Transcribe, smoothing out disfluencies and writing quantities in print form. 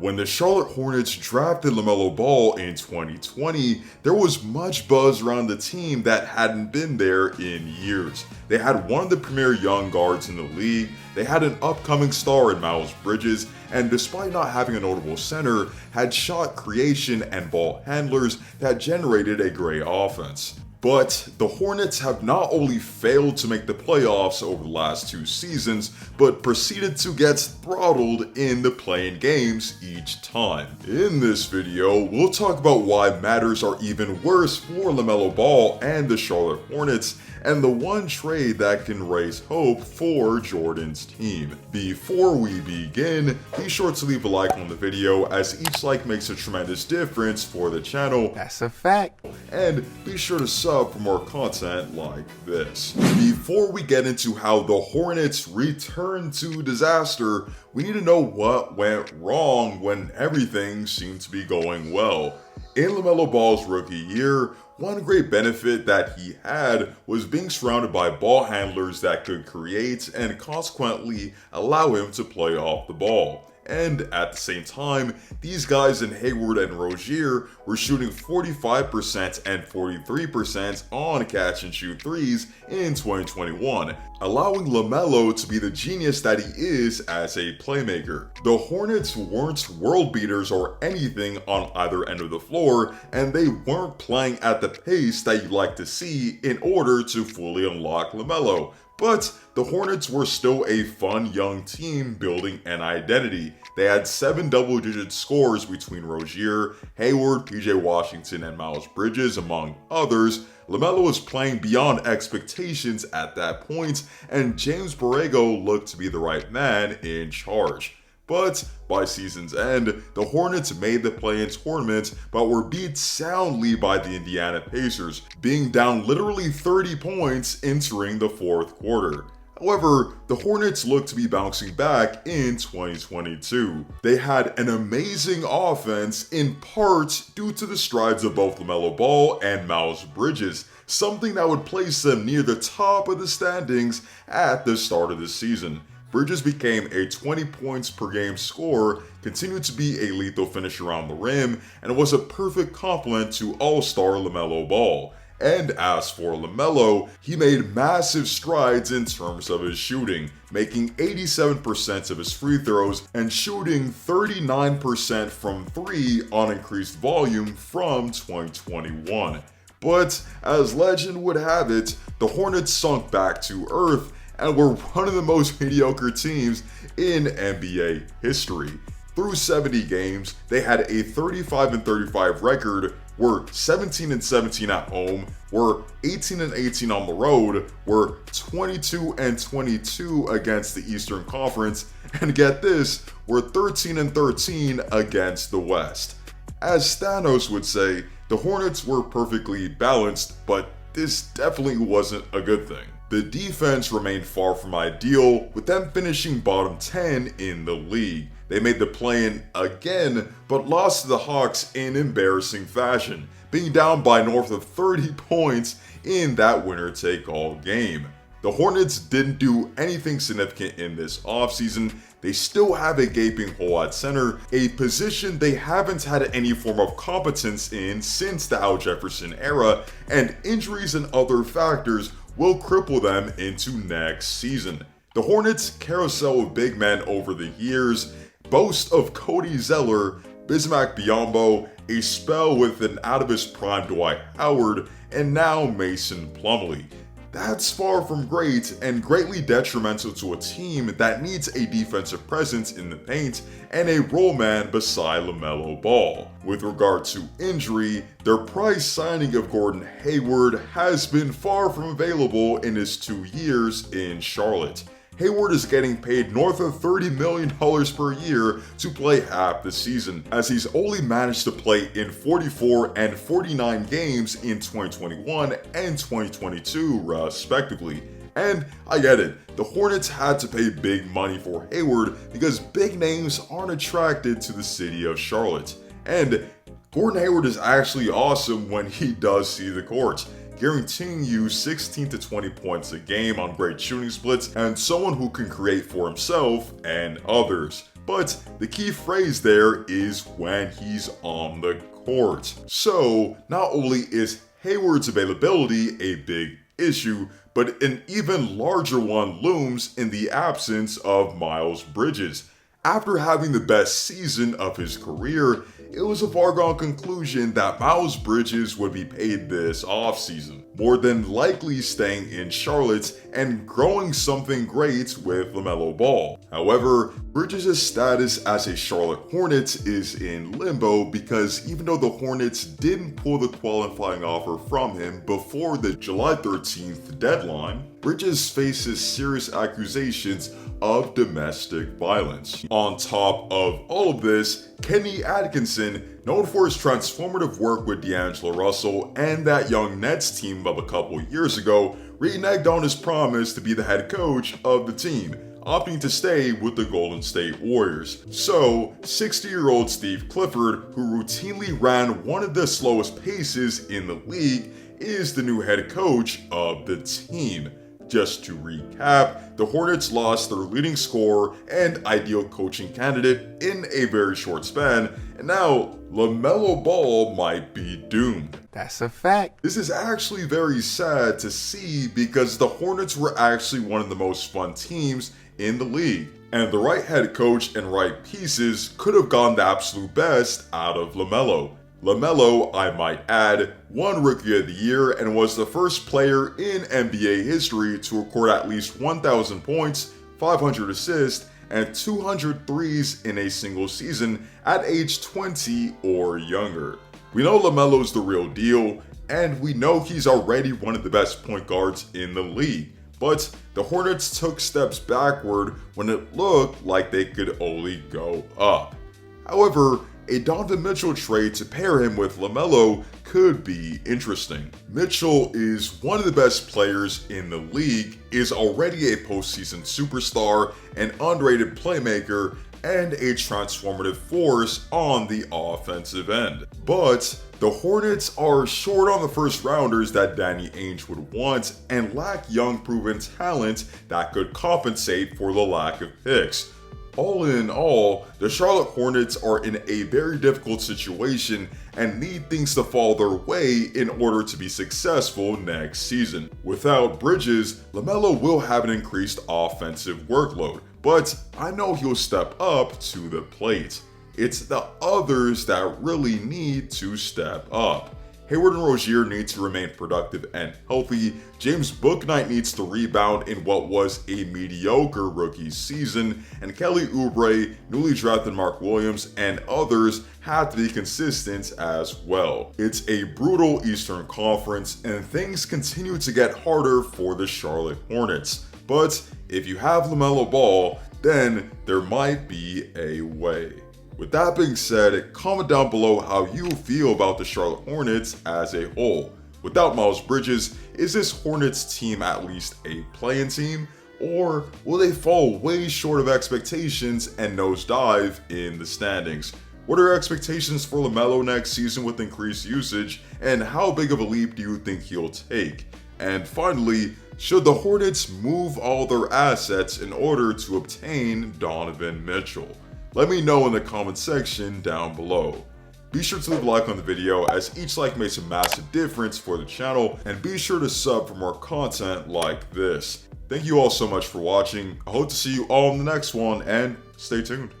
When the Charlotte Hornets drafted Lamelo Ball in 2020, there was much buzz around the team that hadn't been there in years. They had one of the premier young guards in the league, they had an upcoming star in Miles Bridges, and despite not having a notable center, had shot creation and ball handlers that generated a great offense. But the Hornets have not only failed to make the playoffs over the last 2 seasons, but proceeded to get throttled in the play-in games each time. In this video, we'll talk about why matters are even worse for Lamelo Ball and the Charlotte Hornets, and the one trade that can raise hope for Jordan's team. Before we begin, be sure to leave a like on the video, as each like makes a tremendous difference for the channel. That's a fact. And be sure to sub for more content like this. Before we get into how the Hornets returned to disaster, we need to know what went wrong when everything seemed to be going well. In Lamelo Ball's rookie year, one great benefit that he had was being surrounded by ball handlers that could create and consequently allow him to play off the ball. And at the same time, these guys in Hayward and Rozier were shooting 45% and 43% on catch and shoot threes in 2021, allowing Lamelo to be the genius that he is as a playmaker. The Hornets weren't world beaters or anything on either end of the floor, and they weren't playing at the pace that you'd like to see in order to fully unlock Lamelo. But the Hornets were still a fun young team building an identity. They had 7 double-digit scores between Rozier, Hayward, PJ Washington, and Miles Bridges, among others. Lamelo was playing beyond expectations at that point, and James Borrego looked to be the right man in charge. But by season's end, the Hornets made the play-in tournament, but were beat soundly by the Indiana Pacers, being down literally 30 points entering the 4th quarter. However, the Hornets looked to be bouncing back in 2022. They had an amazing offense, in part due to the strides of both Lamelo Ball and Miles Bridges, something that would place them near the top of the standings at the start of the season. Bridges became a 20 points per game scorer, continued to be a lethal finisher around the rim, and was a perfect complement to all-star Lamelo Ball. And as for Lamelo, he made massive strides in terms of his shooting, making 87% of his free throws and shooting 39% from 3 on increased volume from 2021. But as legend would have it, the Hornets sunk back to earth and were one of the most mediocre teams in NBA history. Through 70 games, they had a 35-35 record, were 17-17 at home, were 18-18 on the road, were 22-22 against the Eastern Conference, and get this, were 13-13 against the West. As Thanos would say, the Hornets were perfectly balanced, but this definitely wasn't a good thing. The defense remained far from ideal, with them finishing bottom 10 in the league. They made the play-in again, but lost to the Hawks in embarrassing fashion, being down by north of 30 points in that winner-take-all game. The Hornets didn't do anything significant in this offseason. They still have a gaping hole at center, a position they haven't had any form of competence in since the Al Jefferson era, and injuries and other factors will cripple them into next season. The Hornets' carousel of big men over the years boast of Cody Zeller, Bismack Biyombo, a spell with an out-of-his-prime Dwight Howard, and now Mason Plumlee. That's far from great and greatly detrimental to a team that needs a defensive presence in the paint and a role man beside Lamelo Ball. With regard to injury, their price signing of Gordon Hayward has been far from available in his 2 years in Charlotte. Hayward is getting paid north of $30 million per year to play half the season, as he's only managed to play in 44 and 49 games in 2021 and 2022 respectively. And I get it, the Hornets had to pay big money for Hayward because big names aren't attracted to the city of Charlotte. And Gordon Hayward is actually awesome when he does see the court, guaranteeing you 16 to 20 points a game on great shooting splits and someone who can create for himself and others. But the key phrase there is when he's on the court. So not only is Hayward's availability a big issue, but an even larger one looms in the absence of Miles Bridges. After having the best season of his career, it was a foregone conclusion that Miles Bridges would be paid this offseason, more than likely staying in Charlotte and growing something great with Lamelo Ball. However, Bridges' status as a Charlotte Hornet is in limbo because even though the Hornets didn't pull the qualifying offer from him before the July 13th deadline, Bridges faces serious accusations of domestic violence. On top of all of this, Kenny Atkinson, known for his transformative work with D'Angelo Russell and that young Nets team of a couple years ago, reneged on his promise to be the head coach of the team, opting to stay with the Golden State Warriors. So, 60-year-old Steve Clifford, who routinely ran one of the slowest paces in the league, is the new head coach of the team. Just to recap, the Hornets lost their leading scorer and ideal coaching candidate in a very short span, and now Lamelo Ball might be doomed. That's a fact. This is actually very sad to see because the Hornets were actually one of the most fun teams in the league, and the right head coach and right pieces could have gotten the absolute best out of Lamelo. Lamelo, I might add, won Rookie of the Year and was the first player in NBA history to record at least 1,000 points, 500 assists, and 200 threes in a single season at age 20 or younger. We know Lamelo's the real deal, and we know he's already one of the best point guards in the league. But the Hornets took steps backward when it looked like they could only go up. However, a Donovan Mitchell trade to pair him with Lamelo could be interesting. Mitchell is one of the best players in the league, is already a postseason superstar, an underrated playmaker, and a transformative force on the offensive end. But the Hornets are short on the first rounders that Danny Ainge would want and lack young proven talent that could compensate for the lack of picks. All in all, the Charlotte Hornets are in a very difficult situation and need things to fall their way in order to be successful next season. Without Bridges, Lamelo will have an increased offensive workload, but I know he'll step up to the plate. It's the others that really need to step up. Hayward and Rozier need to remain productive and healthy. James Bouknight needs to rebound in what was a mediocre rookie season. And Kelly Oubre, newly drafted Mark Williams, and others have to be consistent as well. It's a brutal Eastern Conference, and things continue to get harder for the Charlotte Hornets. But if you have Lamelo Ball, then there might be a way. With that being said, comment down below how you feel about the Charlotte Hornets as a whole. Without Miles Bridges, is this Hornets team at least a play-in team? Or will they fall way short of expectations and nosedive in the standings? What are your expectations for Lamelo next season with increased usage, and how big of a leap do you think he'll take? And finally, should the Hornets move all their assets in order to obtain Donovan Mitchell? Let me know in the comment section down below. Be sure to leave a like on the video as each like makes a massive difference for the channel, and be sure to sub for more content like this. Thank you all so much for watching. I hope to see you all in the next one, and stay tuned.